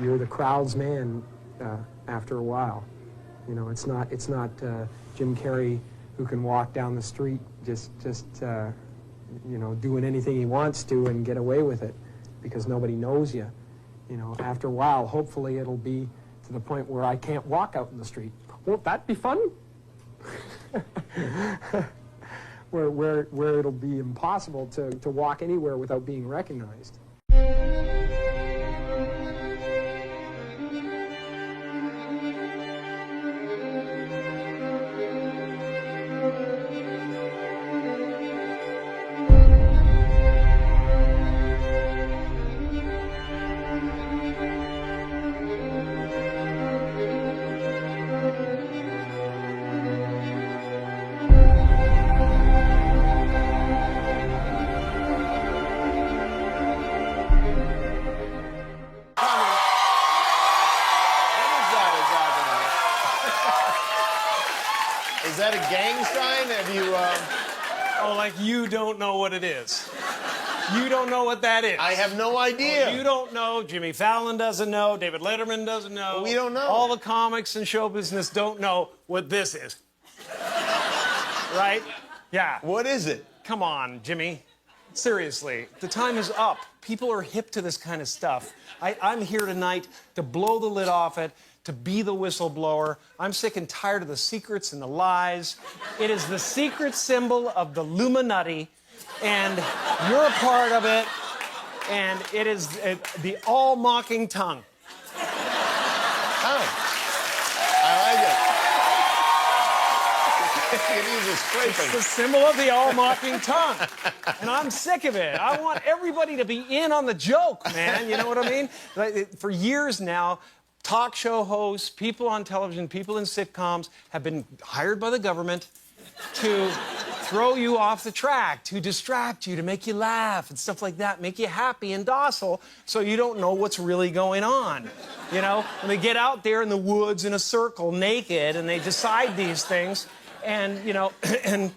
you're the crowd's man after a while. You know, it's not Jim Carrey who can walk down the street just you know, doing anything he wants to and get away with it because nobody knows you. You know, after a while, hopefully it'll be to the point where I can't walk out in the street. Won't that be fun? where it'll be impossible to walk anywhere without being recognized. Is that a gang sign? Have you, Oh, like you don't know what it is. You don't know what that is. I have no idea. Well, you don't know. Jimmy Fallon doesn't know. David Letterman doesn't know. We don't know. All the comics and show business don't know what this is. Right? Yeah. What is it? Come on, Jimmy. Seriously, the time is up. People are hip to this kind of stuff. I'm here tonight to blow the lid off it, to be the whistleblower. I'm sick and tired of the secrets and the lies. It is the secret symbol of the Illuminati, and you're a part of it, and it is the all-mocking tongue. Oh, I like it. It's the symbol of the all-mocking tongue. And I'm sick of it. I want everybody to be in on the joke, man. You know what I mean? For years now, talk show hosts, people on television, people in sitcoms have been hired by the government to throw you off the track, to distract you, to make you laugh and stuff like that, make you happy and docile so you don't know what's really going on. You know, when they get out there in the woods in a circle naked and they decide these things, and, you know, and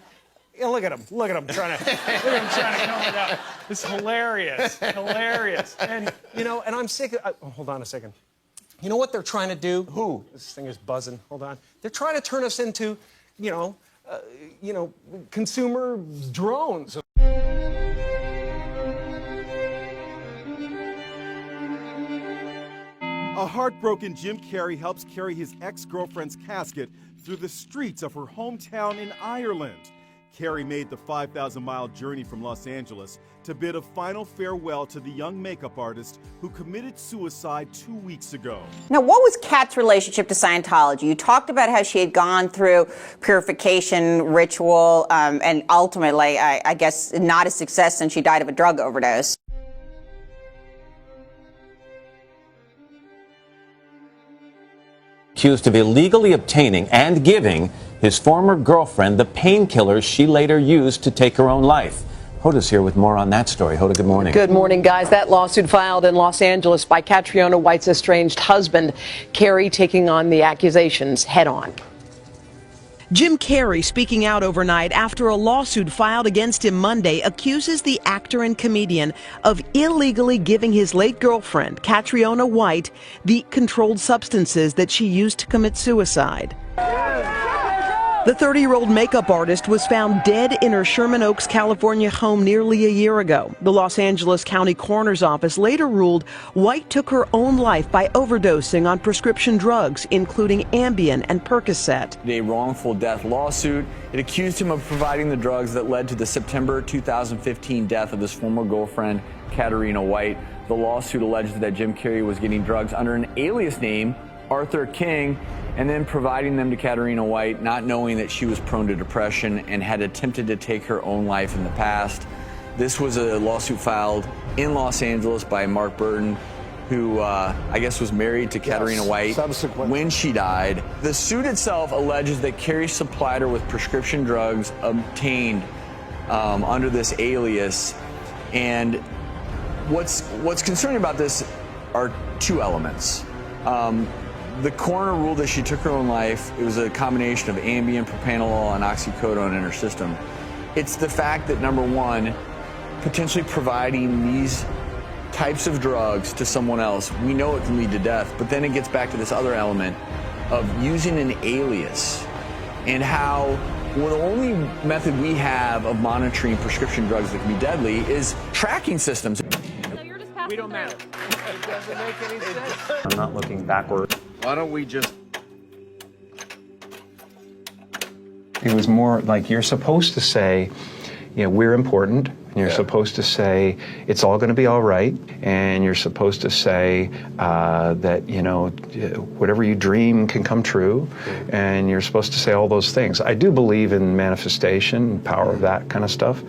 you know, look at him trying to calm it down. It's hilarious, hilarious. And, you know, and I'm sick of, hold on a second. You know what they're trying to do? Who? This thing is buzzing. Hold on. They're trying to turn us into, you know, consumer drones. A heartbroken Jim Carrey helps carry his ex-girlfriend's casket through the streets of her hometown in Ireland. Carrey made the 5,000-mile journey from Los Angeles to bid a final farewell to the young makeup artist who committed suicide 2 weeks ago. Now, what was Kat's relationship to Scientology? You talked about how she had gone through purification ritual and ultimately, I guess, not a success since she died of a drug overdose. Accused of illegally obtaining and giving his former girlfriend the painkillers she later used to take her own life. Hoda's here with more on that story. Hoda, good morning. Good morning, guys. That lawsuit filed in Los Angeles by Catriona White's estranged husband, Carrey, taking on the accusations head on. Jim Carrey speaking out overnight after a lawsuit filed against him Monday accuses the actor and comedian of illegally giving his late girlfriend, Catriona White, the controlled substances that she used to commit suicide. The 30-year-old makeup artist was found dead in her Sherman Oaks, California home nearly a year ago. The Los Angeles County Coroner's Office later ruled White took her own life by overdosing on prescription drugs, including Ambien and Percocet. A wrongful death lawsuit. It accused him of providing the drugs that led to the September 2015 death of his former girlfriend, Catriona White. The lawsuit alleged that Jim Carrey was getting drugs under an alias name, Arthur King, and then providing them to Catriona White, not knowing that she was prone to depression and had attempted to take her own life in the past. This was a lawsuit filed in Los Angeles by Mark Burton, who I guess was married to Catriona White when she died. The suit itself alleges that Carrey supplied her with prescription drugs obtained under this alias. And what's concerning about this are two elements. The coroner ruled that she took her own life. It was a combination of Ambien, propranolol, and oxycodone in her system. It's the fact that, number one, potentially providing these types of drugs to someone else, we know it can lead to death, but then it gets back to this other element of using an alias and how the only method we have of monitoring prescription drugs that can be deadly is tracking systems. We don't matter. It doesn't make any sense. I'm not looking backward. Why don't we just... It was more like you're supposed to say, you know, we're important, and you're supposed to say it's all going to be all right, and you're supposed to say that, you know, whatever you dream can come true, and you're supposed to say all those things. I do believe in manifestation, power of that kind of stuff,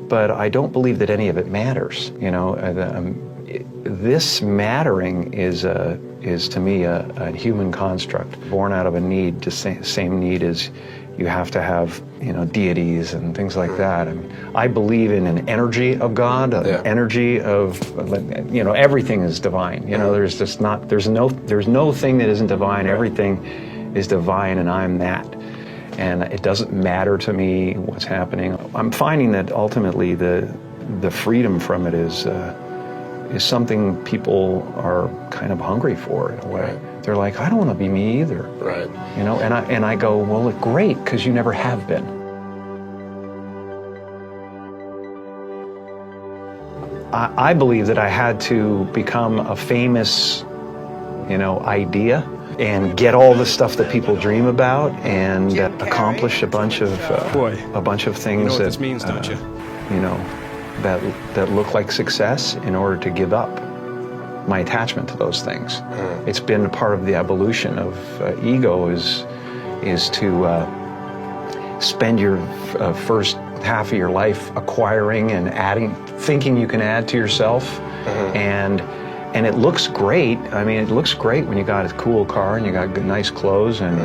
but I don't believe that any of it matters. You know, this mattering is to me a human construct born out of a need, the same need as you have to have, you know, deities and things like that. I mean, I believe in an energy of God, an energy of, you know, everything is divine. You know, there's just not, there's no thing that isn't divine. Everything is divine, and I'm that. And it doesn't matter to me what's happening. I'm finding that ultimately the freedom from it is something people are kind of hungry for in a way. Right. They're like, I don't want to be me either. Right. You know, and I go, well, great, because you never have been. I believe that I had to become a famous, you know, idea and get all the stuff that people dream about and accomplish a bunch of things. You know what that this means, don't you? You know, that look like success in order to give up my attachment to those things. It's been a part of the evolution of ego is to spend your first half of your life acquiring and adding, thinking you can add to yourself, and it looks great. I mean, it looks great when you got a cool car and you got good, nice clothes, and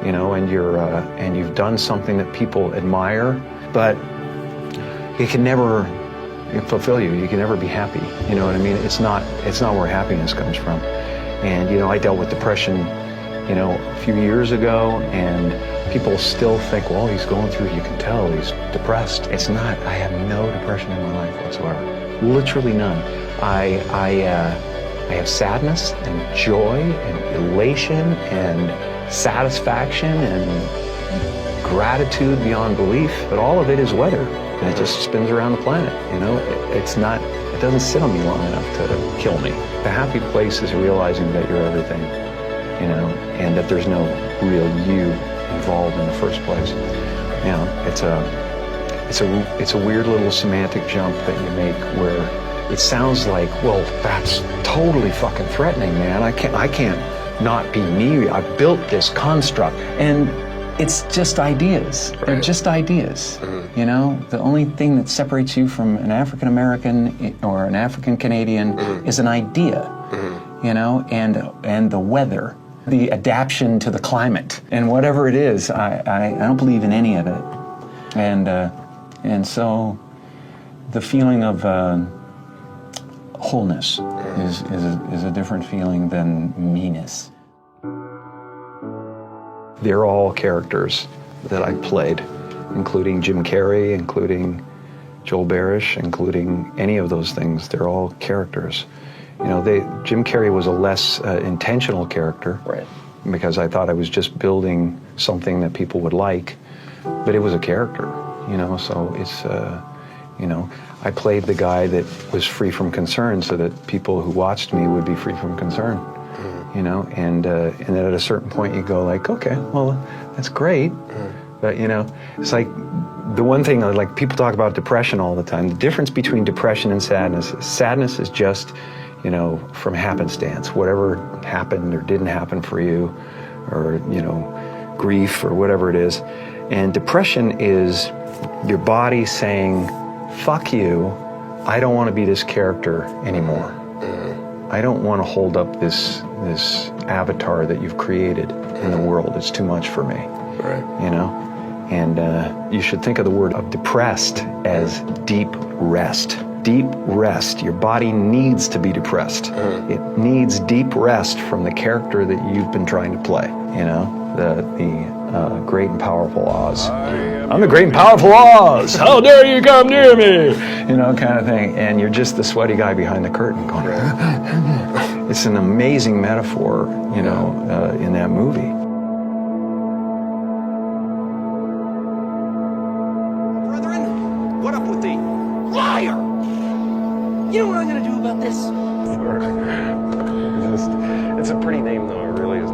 you know, and you've done something that people admire, but it can never fulfill you. You can never be happy. You know what I mean? It's not where happiness comes from. And, you know, I dealt with depression, you know, a few years ago, and people still think, well, he's going through, you can tell he's depressed. It's not. I have no depression in my life whatsoever. Literally none. I have sadness and joy and elation and satisfaction and gratitude beyond belief, but all of it is weather. And it just spins around the planet, you know? It doesn't sit on me long enough to kill me. The happy place is realizing that you're everything, you know, and that there's no real you involved in the first place. You know, it's a weird little semantic jump that you make where it sounds like, well, that's totally fucking threatening, man. I can't not be me. I've built this construct. And it's just ideas. Right. They're just ideas. You know, the only thing that separates you from an African American or an African Canadian is an idea. You know, and the weather, the adaptation to the climate, and whatever it is, I don't believe in any of it. And so the feeling of wholeness is a different feeling than meanness. They're all characters that I played, including Jim Carrey, including Joel Barish, including any of those things. They're all characters. You know, Jim Carrey was a less intentional character, right? Because I thought I was just building something that people would like, but it was a character, you know, so it's, you know, I played the guy that was free from concern so that people who watched me would be free from concern. You know, and then at a certain point you go like, okay, well, that's great, but you know, it's like the one thing, like people talk about depression all the time. The difference between depression and sadness is just, you know, from happenstance, whatever happened or didn't happen for you, or you know, grief or whatever it is. And depression is your body saying, fuck you, I don't want to be this character anymore. I don't want to hold up this avatar that you've created in the world. It's too much for me. Right. You know? And you should think of the word of depressed as deep rest. deep rest. Your body needs to be depressed. It needs deep rest from the character that you've been trying to play. You know, the great and powerful Oz. I'm the great and powerful Oz. How dare you come near me? You know, kind of thing. And you're just the sweaty guy behind the curtain going. It's an amazing metaphor, you know, in that movie. Brethren, what up with the liar? You know what I'm gonna do about this? It's a pretty name, though. It really is.